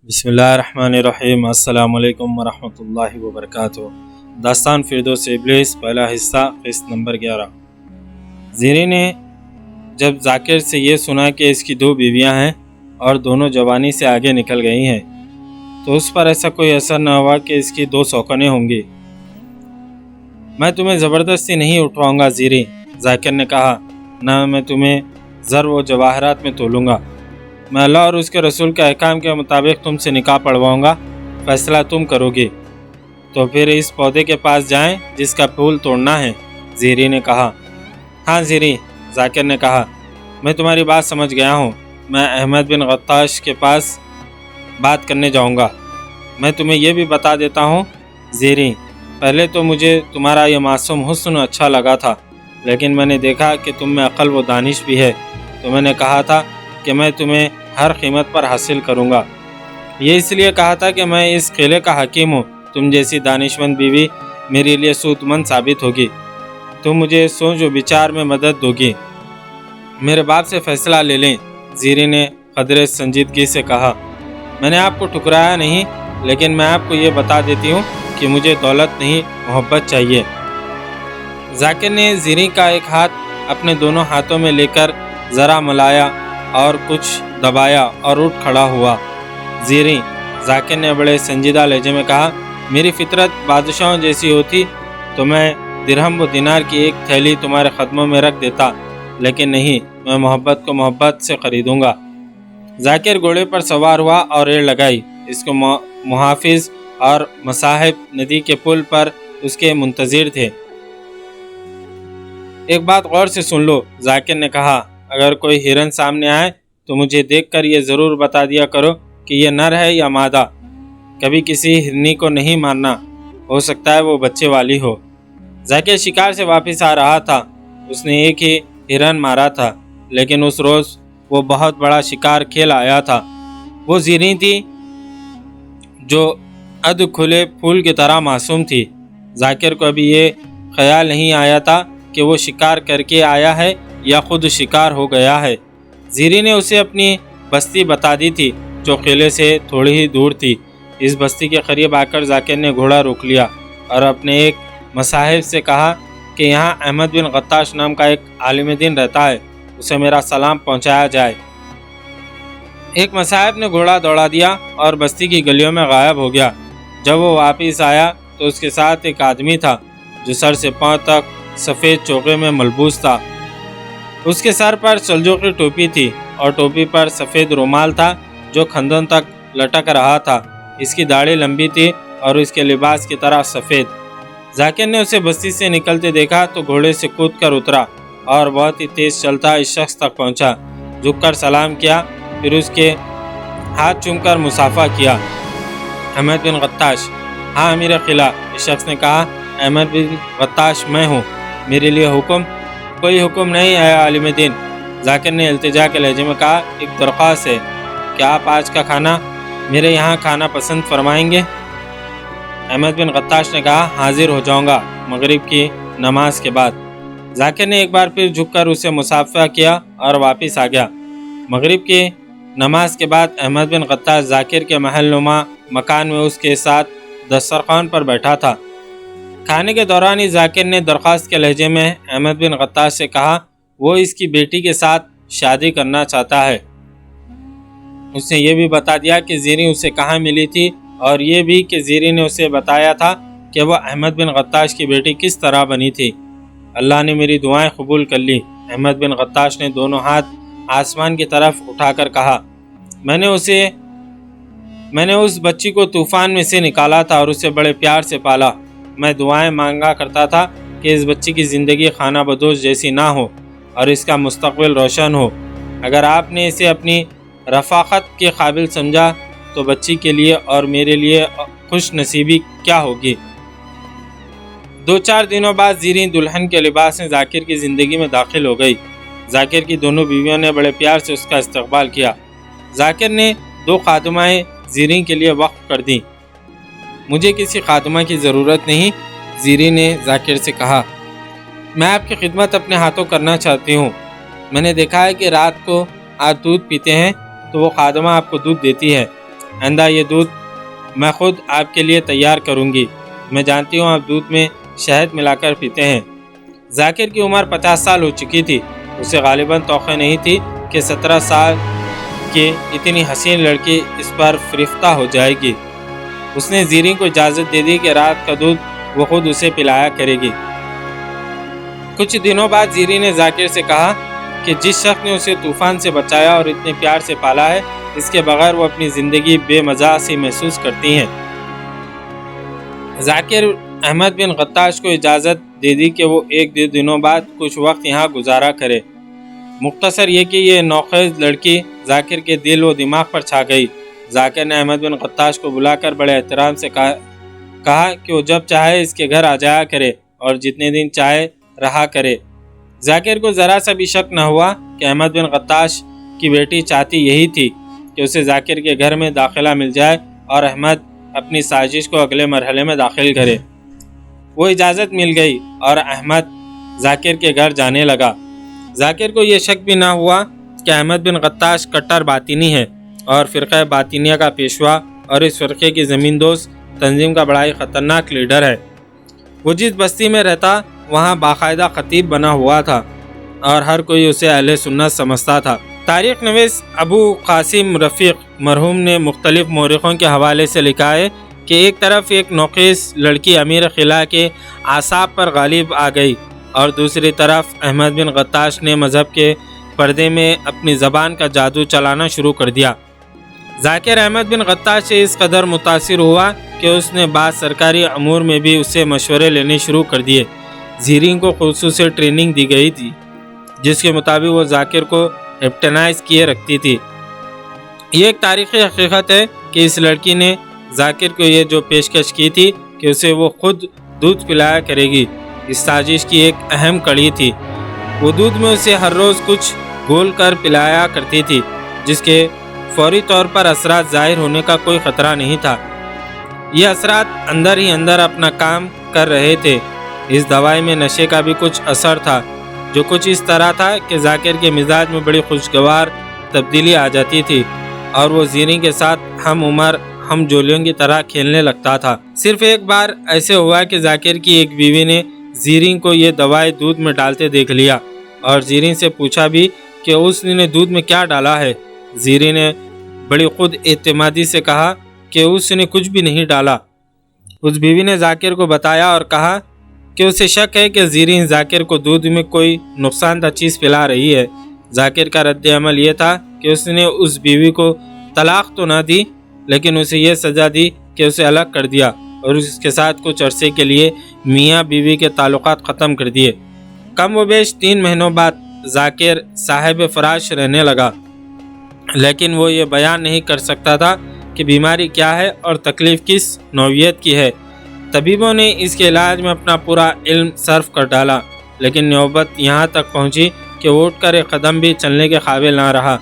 بسم اللہ الرحمن الرحیم۔ السلام علیکم ورحمۃ اللہ وبرکاتہ۔ داستان فردوس ابلیس، پہلا حصہ، قسط نمبر 11۔ زیری نے جب ذاکر سے یہ سنا کہ اس کی 2 بیویاں ہیں اور دونوں جوانی سے آگے نکل گئی ہیں تو اس پر ایسا کوئی اثر نہ ہوا کہ اس کی 2 سوکنیں ہوں گی۔ میں تمہیں زبردستی نہیں اٹھواؤں گا زیری، ذاکر نے کہا، نہ میں تمہیں زر و جواہرات میں تولوں گا۔ میں اللہ اور اس کے رسول کے احکام کے مطابق تم سے نکاح پڑھواؤں گا، فیصلہ تم کرو گی۔ تو پھر اس پودے کے پاس جائیں جس کا پھول توڑنا ہے، زیری نے کہا۔ ہاں زیری، ذاکر نے کہا، میں تمہاری بات سمجھ گیا ہوں۔ میں احمد بن غطاش کے پاس بات کرنے جاؤں گا۔ میں تمہیں یہ بھی بتا دیتا ہوں زیری، پہلے تو مجھے تمہارا یہ معصوم حسن اچھا لگا تھا، لیکن میں نے دیکھا کہ تم میں عقل و دانش بھی ہے، تو میں نے کہا تھا کہ میں تمہیں ہر قیمت پر حاصل کروں گا۔ یہ اس لیے کہا تھا کہ میں اس قلعے کا حکیم ہوں۔ تم جیسی دانشمند بیوی میرے لیے سود مند ثابت ہوگی۔ تم مجھے سوچ و بچار میں مدد دوگی۔ میرے باپ سے فیصلہ لے لیں، زیری نے قدر سنجیدگی سے کہا۔ میں نے آپ کو ٹھکرایا نہیں، لیکن میں آپ کو یہ بتا دیتی ہوں کہ مجھے دولت نہیں، محبت چاہیے۔ ذاکر نے زیری کا ایک ہاتھ اپنے دونوں ہاتھوں میں لے کر ذرا ملایا اور کچھ دبایا اور اٹھ کھڑا ہوا۔ زیری، ذاکر نے بڑے سنجیدہ لہجے میں کہا، میری فطرت بادشاہوں جیسی ہوتی تو میں درہم و دینار کی ایک تھیلی تمہارے قدموں میں رکھ دیتا، لیکن نہیں، میں محبت کو محبت سے خریدوں گا۔ ذاکر گھوڑے پر سوار ہوا اور ریڑھ لگائی۔ اس کو محافظ اور مصاحب ندی کے پل پر اس کے منتظر تھے۔ ایک بات غور سے سن لو، ذاکر نے کہا، اگر کوئی ہرن سامنے آئے تو مجھے دیکھ کر یہ ضرور بتا دیا کرو کہ یہ نر ہے یا مادہ۔ کبھی کسی ہرنی کو نہیں مارنا، ہو سکتا ہے وہ بچے والی ہو۔ ذاکر شکار سے واپس آ رہا تھا۔ اس نے ایک ہی ہرن مارا تھا، لیکن اس روز وہ بہت بڑا شکار کھیل آیا تھا۔ وہ زیری تھی جو ادھ کھلے پھول کی طرح معصوم تھی۔ ذاکر کو ابھی یہ خیال نہیں آیا تھا کہ وہ شکار کر کے آیا ہے یا خود شکار ہو گیا ہے۔ زیری نے اسے اپنی بستی بتا دی تھی جو قلعے سے تھوڑی ہی دور تھی۔ اس بستی کے قریب آ کر ذاکر نے گھوڑا روک لیا اور اپنے ایک مصاحب سے کہا کہ یہاں احمد بن غطاش نام کا ایک عالم دین رہتا ہے، اسے میرا سلام پہنچایا جائے۔ ایک مصاحب نے گھوڑا دوڑا دیا اور بستی کی گلیوں میں غائب ہو گیا۔ جب وہ واپس آیا تو اس کے ساتھ ایک آدمی تھا جو سر سے پاؤں تک سفید چوغے میں ملبوس تھا۔ اس کے سر پر سلجوقی ٹوپی تھی اور ٹوپی پر سفید رومال تھا جو کھندن تک لٹک رہا تھا۔ اس کی داڑھی لمبی تھی اور اس کے لباس کی طرح سفید۔ ذاکر نے اسے بستی سے نکلتے دیکھا تو گھوڑے سے کود کر اترا اور بہت ہی تیز چلتا اس شخص تک پہنچا، جھک کر سلام کیا، پھر اس کے ہاتھ چوم کر مصافحہ کیا۔ احمد بن غطاش؟ ہاں امیر قلعہ، اس شخص نے کہا۔ احمد بن غطاش میں ہوں، میرے لیے حکم؟ کوئی حکم نہیں ہے عالم دین، ذاکر نے التجا کے لہجے میں کہا، ایک درخواست ہے، کیا آپ آج کا کھانا میرے یہاں کھانا پسند فرمائیں گے؟ احمد بن غطاش نے کہا، حاضر ہو جاؤں گا مغرب کی نماز کے بعد۔ ذاکر نے ایک بار پھر جھک کر اسے مصافحہ کیا اور واپس آ گیا۔ مغرب کی نماز کے بعد احمد بن غطاش ذاکر کے محل نما مکان میں اس کے ساتھ دسترخوان پر بیٹھا تھا۔ کھانے کے دوران ہی ذاکر نے درخواست کے لہجے میں احمد بن غطاش سے کہا، وہ اس کی بیٹی کے ساتھ شادی کرنا چاہتا ہے۔ اس نے یہ بھی بتا دیا کہ زیری اسے کہاں ملی تھی اور یہ بھی کہ زیری نے اسے بتایا تھا کہ وہ احمد بن غطاش کی بیٹی کس طرح بنی تھی۔ اللہ نے میری دعائیں قبول کر لی، احمد بن غطاش نے دونوں ہاتھ آسمان کی طرف اٹھا کر کہا، میں نے اس بچی کو طوفان میں سے نکالا تھا اور اسے بڑے پیار سے پالا۔ میں دعائیں مانگا کرتا تھا کہ اس بچی کی زندگی خانہ بدوش جیسی نہ ہو اور اس کا مستقبل روشن ہو۔ اگر آپ نے اسے اپنی رفاقت کے قابل سمجھا تو بچی کے لیے اور میرے لیے خوش نصیبی کیا ہوگی۔ 2-4 دنوں بعد زیری دلہن کے لباس میں ذاکر کی زندگی میں داخل ہو گئی۔ ذاکر کی دونوں بیویوں نے بڑے پیار سے اس کا استقبال کیا۔ ذاکر نے 2 خادمائیں زیری کے لیے وقف کر دیں۔ مجھے کسی خادمہ کی ضرورت نہیں، زیری نے ذاکر سے کہا، میں آپ کی خدمت اپنے ہاتھوں کرنا چاہتی ہوں۔ میں نے دیکھا ہے کہ رات کو آپ دودھ پیتے ہیں تو وہ خادمہ آپ کو دودھ دیتی ہے۔ آئندہ یہ دودھ میں خود آپ کے لیے تیار کروں گی۔ میں جانتی ہوں آپ دودھ میں شہد ملا کر پیتے ہیں۔ ذاکر کی عمر 50 سال ہو چکی تھی۔ اسے غالباً توقع نہیں تھی کہ 17 سال کی اتنی حسین لڑکی اس پر فریفتہ ہو جائے گی۔ اس نے زیریں کو اجازت دے دی کہ رات کا دودھ وہ خود اسے پلایا کرے گی۔ کچھ دنوں بعد زیریں نے ذاکر سے کہا کہ جس شخص نے اسے طوفان سے بچایا اور اتنے پیار سے پالا ہے، اس کے بغیر وہ اپنی زندگی بے مزہ سی محسوس کرتی ہیں۔ ذاکر احمد بن قطاش کو اجازت دے دی کہ وہ 1-2 دنوں بعد کچھ وقت یہاں گزارا کرے۔ مختصر یہ کہ یہ نوخیز لڑکی ذاکر کے دل و دماغ پر چھا گئی۔ ذاکر نے احمد بن قطاش کو بلا کر بڑے احترام سے کہا کہ وہ جب چاہے اس کے گھر آ جایا کرے اور جتنے دن چاہے رہا کرے۔ ذاکر کو ذرا سا بھی شک نہ ہوا کہ احمد بن قطاش کی بیٹی چاہتی یہی تھی کہ اسے ذاکر کے گھر میں داخلہ مل جائے اور احمد اپنی سازش کو اگلے مرحلے میں داخل کرے۔ وہ اجازت مل گئی اور احمد ذاکر کے گھر جانے لگا۔ ذاکر کو یہ شک بھی نہ ہوا کہ احمد بن قطاش کٹر باطنی ہے اور فرقہ باطنیہ کا پیشوا اور اس فرقے کی زمین دوست تنظیم کا بڑا ہی خطرناک لیڈر ہے۔ وہ جس بستی میں رہتا وہاں باقاعدہ خطیب بنا ہوا تھا اور ہر کوئی اسے اہل سنت سمجھتا تھا۔ تاریخ نویس ابو قاسم رفیق مرحوم نے مختلف مورخوں کے حوالے سے لکھا ہے کہ ایک طرف ایک نوخیز لڑکی امیر خلا کے اعصاب پر غالب آ گئی اور دوسری طرف احمد بن قطاش نے مذہب کے پردے میں اپنی زبان کا جادو چلانا شروع کر دیا۔ ذاکر احمد بن قطاش سے اس قدر متاثر ہوا کہ اس نے بعض سرکاری امور میں بھی اس سے مشورے لینے شروع کر دیے۔ زیریں کو خصوصی ٹریننگ دی گئی تھی جس کے مطابق وہ ذاکر کو ہپٹنائز کیے رکھتی تھی۔ یہ ایک تاریخی حقیقت ہے کہ اس لڑکی نے ذاکر کو یہ جو پیشکش کی تھی کہ اسے وہ خود دودھ پلایا کرے گی، اس سازش کی ایک اہم کڑی تھی۔ وہ دودھ میں اسے ہر روز کچھ گھول کر پلایا کرتی تھی جس کے فوری طور پر اثرات ظاہر ہونے کا کوئی خطرہ نہیں تھا۔ یہ اثرات اندر ہی اندر اپنا کام کر رہے تھے۔ اس دوائی میں نشے کا بھی کچھ اثر تھا جو کچھ اس طرح تھا کہ ذاکر کے مزاج میں بڑی خوشگوار تبدیلی آ جاتی تھی اور وہ زیریں کے ساتھ ہم عمر ہم جولیوں کی طرح کھیلنے لگتا تھا۔ صرف ایک بار ایسے ہوا کہ ذاکر کی ایک بیوی نے زیریں کو یہ دوائی دودھ میں ڈالتے دیکھ لیا اور زیریں سے پوچھا بھی کہ اس نے دودھ میں کیا ڈالا ہے۔ زیریں نے بڑی خود اعتمادی سے کہا کہ اس نے کچھ بھی نہیں ڈالا۔ اس بیوی نے ذاکر کو بتایا اور کہا کہ اسے شک ہے کہ زیریں ذاکر کو دودھ میں کوئی نقصان دہ چیز پلا رہی ہے۔ ذاکر کا رد عمل یہ تھا کہ اس نے اس بیوی کو طلاق تو نہ دی لیکن اسے یہ سزا دی کہ اسے الگ کر دیا اور اس کے ساتھ کچھ عرصے کے لیے میاں بیوی کے تعلقات ختم کر دیے۔ کم و بیش 3 مہینوں بعد ذاکر صاحب فراش رہنے لگا، لیکن وہ یہ بیان نہیں کر سکتا تھا کہ بیماری کیا ہے اور تکلیف کس نوعیت کی ہے۔ طبیبوں نے اس کے علاج میں اپنا پورا علم صرف کر ڈالا لیکن نوبت یہاں تک پہنچی کہ وہ اٹھ کر ایک قدم بھی چلنے کے قابل نہ رہا۔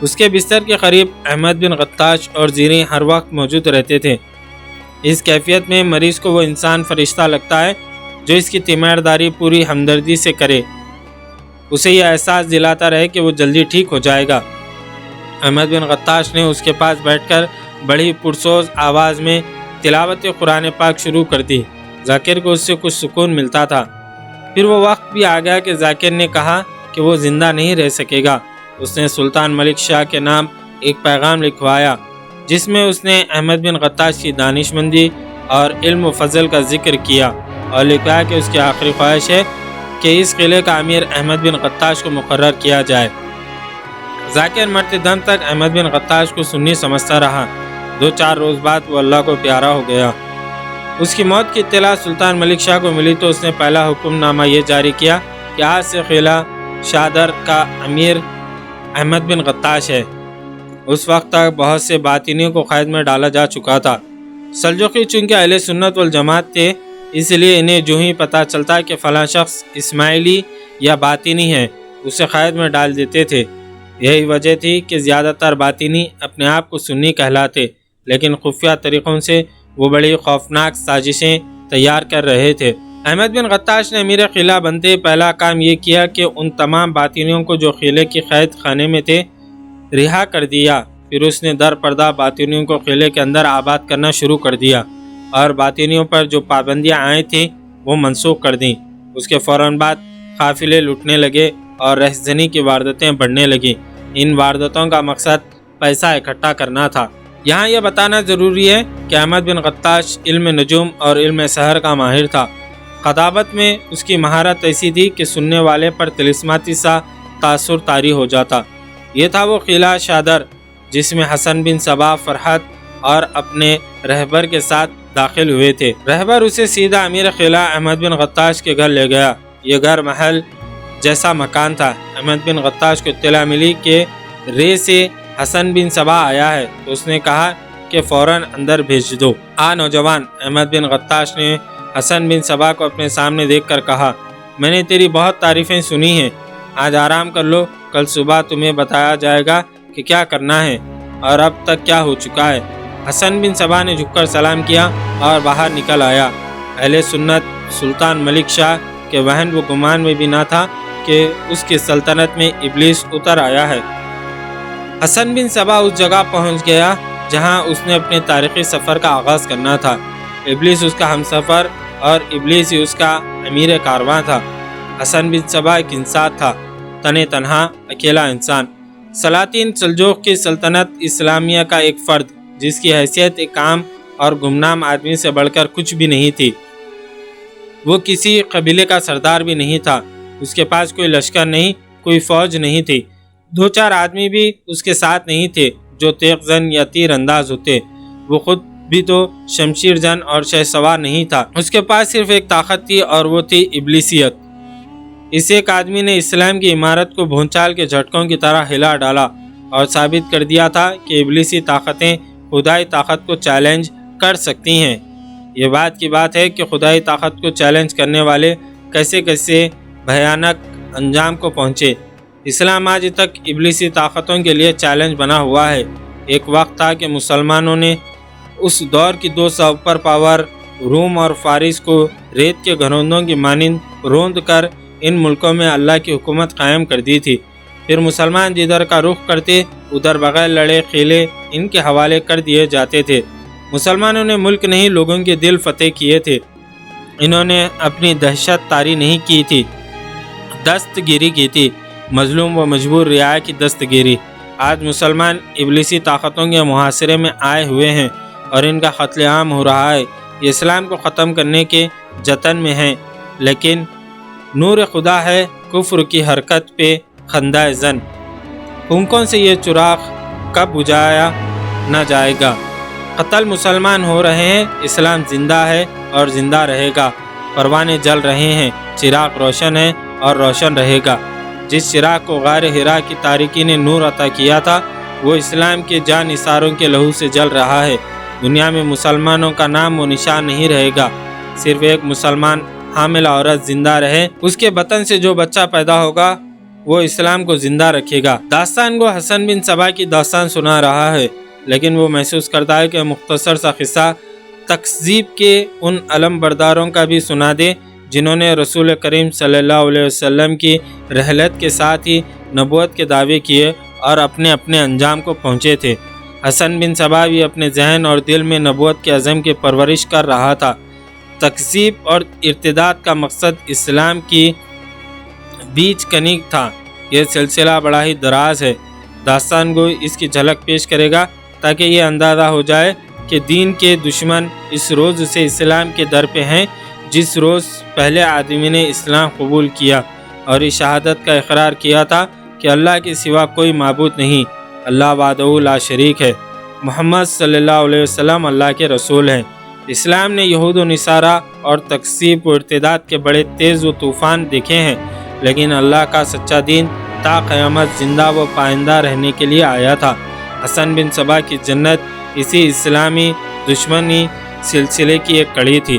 اس کے بستر کے قریب احمد بن قطاش اور زیریں ہر وقت موجود رہتے تھے۔ اس کیفیت میں مریض کو وہ انسان فرشتہ لگتا ہے جو اس کی تیمارداری پوری ہمدردی سے کرے، اسے یہ احساس دلاتا رہے کہ وہ جلدی ٹھیک ہو جائے گا۔ احمد بن قطاش نے اس کے پاس بیٹھ کر بڑی پرسوز آواز میں تلاوت قرآن پاک شروع کر دی۔ ذاکر کو اس سے کچھ سکون ملتا تھا۔ پھر وہ وقت بھی آ گیا کہ ذاکر نے کہا کہ وہ زندہ نہیں رہ سکے گا۔ اس نے سلطان ملک شاہ کے نام ایک پیغام لکھوایا جس میں اس نے احمد بن قطاش کی دانشمندی اور علم و فضل کا ذکر کیا اور لکھا کہ اس کی آخری خواہش ہے کہ اس قلعے کا امیر احمد بن قطاش کو مقرر کیا جائے۔ ذاکر مرتے دم تک احمد بن قطاش کو سنی سمجھتا رہا۔ 2-4 روز بعد وہ اللہ کو پیارا ہو گیا۔ اس کی موت کی اطلاع سلطان ملک شاہ کو ملی تو اس نے پہلا حکم نامہ یہ جاری کیا کہ آج سے قلعہ شادر کا امیر احمد بن قطاش ہے۔ اس وقت تک بہت سے باطنیوں کو قید میں ڈالا جا چکا تھا۔ سلجوقی چونکہ اہل سنت والجماعت تھے اس لیے انہیں جو ہی پتہ چلتا کہ فلاں شخص اسماعیلی یا باطنی ہے اسے قید میں ڈال دیتے تھے۔ یہی وجہ تھی کہ زیادہ تر باطنی اپنے آپ کو سنی کہلاتے لیکن خفیہ طریقوں سے وہ بڑی خوفناک سازشیں تیار کر رہے تھے۔ احمد بن قطاش نے امیر قلعہ بنتے پہلا کام یہ کیا کہ ان تمام باطنیوں کو جو قلعے کی قید خانے میں تھے رہا کر دیا۔ پھر اس نے در پردہ باطنیوں کو قلعے کے اندر آباد کرنا شروع کر دیا اور باطنیوں پر جو پابندیاں آئی تھیں وہ منسوخ کر دیں۔ اس کے فوراً بعد قافلے لوٹنے لگے اور رہزنی کی وارداتیں بڑھنے لگیں۔ ان وارداتوں کا مقصد پیسہ اکٹھا کرنا تھا۔ یہاں یہ بتانا ضروری ہے کہ احمد بن غطاش علم نجوم اور علم سحر کا ماہر تھا۔ خطابت میں اس کی مہارت ایسی تھی کہ سننے والے پر طلسماتی سا تاثر طاری ہو جاتا۔ یہ تھا وہ قلعہ شادر جس میں حسن بن صبا فرحت اور اپنے رہبر کے ساتھ داخل ہوئے تھے۔ رہبر اسے سیدھا امیر قلعہ احمد بن غطاش کے گھر لے گیا۔ یہ گھر محل جیسا مکان تھا۔ احمد بن غطاش کو اطلاع ملی کہ رے سے حسن بن صبا آیا ہے تو اس نے کہا کہ فوراً اندر بھیج دو۔ نوجوان احمد بن غطاش نے حسن بن صبا کو اپنے سامنے دیکھ کر کہا، میں نے تیری بہت تعریفیں سنی ہیں، آج آرام کر لو، کل صبح تمہیں بتایا جائے گا کہ کیا کرنا ہے اور اب تک کیا ہو چکا ہے۔ حسن بن صبا نے جھک کر سلام کیا اور باہر نکل آیا۔ اہل سنت سلطان ملک شاہ کے وہن و گمان میں بھی نہ تھا کہ اس کی سلطنت میں ابلیس اتر آیا ہے۔ حسن بن صبا اس جگہ پہنچ گیا جہاں اس نے اپنے تاریخی سفر کا آغاز کرنا تھا۔ ابلیس اس کا ہمسفر اور ابلیس ہی اس کا امیر کارواں تھا۔ حسن بن صبا ایک انسان تھا، تنے تنہا اکیلا انسان، سلاطین سلجوق کی سلطنت اسلامیہ کا ایک فرد جس کی حیثیت ایک عام اور گمنام آدمی سے بڑھ کر کچھ بھی نہیں تھی۔ وہ کسی قبیلے کا سردار بھی نہیں تھا، اس کے پاس کوئی لشکر نہیں، کوئی فوج نہیں تھی، دو چار آدمی بھی اس کے ساتھ نہیں تھے جو تیغ زن یا تیر انداز ہوتے۔ وہ خود بھی تو شمشیر زن اور شہ سوار نہیں تھا۔ اس کے پاس صرف ایک طاقت تھی اور وہ تھی ابلیسیت۔ اس ایک آدمی نے اسلام کی عمارت کو بھونچال کے جھٹکوں کی طرح ہلا ڈالا اور ثابت کر دیا تھا کہ ابلیسی طاقتیں خدائی طاقت کو چیلنج کر سکتی ہیں۔ یہ بات کی بات ہے کہ خدائی طاقت کو چیلنج کرنے والے کیسے کیسے بھیانک انجام کو پہنچے۔ اسلام آج تک ابلیسی طاقتوں کے لیے چیلنج بنا ہوا ہے۔ ایک وقت تھا کہ مسلمانوں نے اس دور کی دو سپر پاور روم اور فارس کو ریت کے گھروندوں کی مانند روند کر ان ملکوں میں اللہ کی حکومت قائم کر دی تھی۔ پھر مسلمان جدھر کا رخ کرتے ادھر بغیر لڑے قلعے ان کے حوالے کر دیے جاتے تھے۔ مسلمانوں نے ملک نہیں لوگوں کے دل فتح کیے تھے۔ انہوں نے اپنی دہشت طاری نہیں کی تھی، دستگیری کی تھی، مظلوم و مجبور رعایا کی دستگیری۔ آج مسلمان ابلیسی طاقتوں کے محاصرے میں آئے ہوئے ہیں اور ان کا قتل عام ہو رہا ہے۔ یہ اسلام کو ختم کرنے کے جتن میں ہیں، لیکن نور خدا ہے کفر کی حرکت پہ خندہ زن۔ پھونکوں سے یہ چراغ کب بجھایا نہ جائے گا۔ قتل مسلمان ہو رہے ہیں، اسلام زندہ ہے اور زندہ رہے گا۔ پروانے جل رہے ہیں، چراغ روشن ہے اور روشن رہے گا۔ جس چراغ کو غار حرا کی تاریکی نے نور عطا کیا تھا وہ اسلام کے جان نثاروں کے لہو سے جل رہا ہے۔ دنیا میں مسلمانوں کا نام و نشان نہیں رہے گا۔ صرف ایک مسلمان حامل عورت زندہ رہے، اس کے بطن سے جو بچہ پیدا ہوگا وہ اسلام کو زندہ رکھے گا۔ داستان کو حسن بن صبا کی داستان سنا رہا ہے، لیکن وہ محسوس کرتا ہے کہ مختصر سا قصہ تکذیب کے ان علم برداروں کا بھی سنا دے جنہوں نے رسول کریم صلی اللہ علیہ وسلم کی رحلت کے ساتھ ہی نبوت کے دعوے کیے اور اپنے اپنے انجام کو پہنچے تھے۔ حسن بن صبا بھی اپنے ذہن اور دل میں نبوت کے عزم کی پرورش کر رہا تھا۔ تکذیب اور ارتداد کا مقصد اسلام کی بیج کنی تھا۔ یہ سلسلہ بڑا ہی دراز ہے۔ داستان گو اس کی جھلک پیش کرے گا تاکہ یہ اندازہ ہو جائے کہ دین کے دشمن اس روز سے اسلام کے در پہ ہیں جس روز پہلے آدمی نے اسلام قبول کیا اور اس شہادت کا اقرار کیا تھا کہ اللہ کے سوا کوئی معبود نہیں، اللہ وحدہ لا شریک ہے، محمد صلی اللہ علیہ وسلم اللہ کے رسول ہیں۔ اسلام نے یہود و نصارہ اور تکذیب و ارتداد کے بڑے تیز و طوفان دیکھے ہیں، لیکن اللہ کا سچا دین تا قیامت زندہ و پائندہ رہنے کے لیے آیا تھا۔ حسن بن صبا کی جنت اسی اسلامی دشمنی سلسلے کی ایک کڑی تھی۔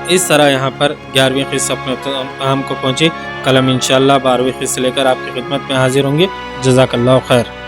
اس طرح یہاں پر 11ویں قسط اپنے اختتام کو پہنچی۔ کل ہم انشاءاللہ 12ویں قسط لے کر آپ کی خدمت میں حاضر ہوں گے۔ جزاک اللہ خیر۔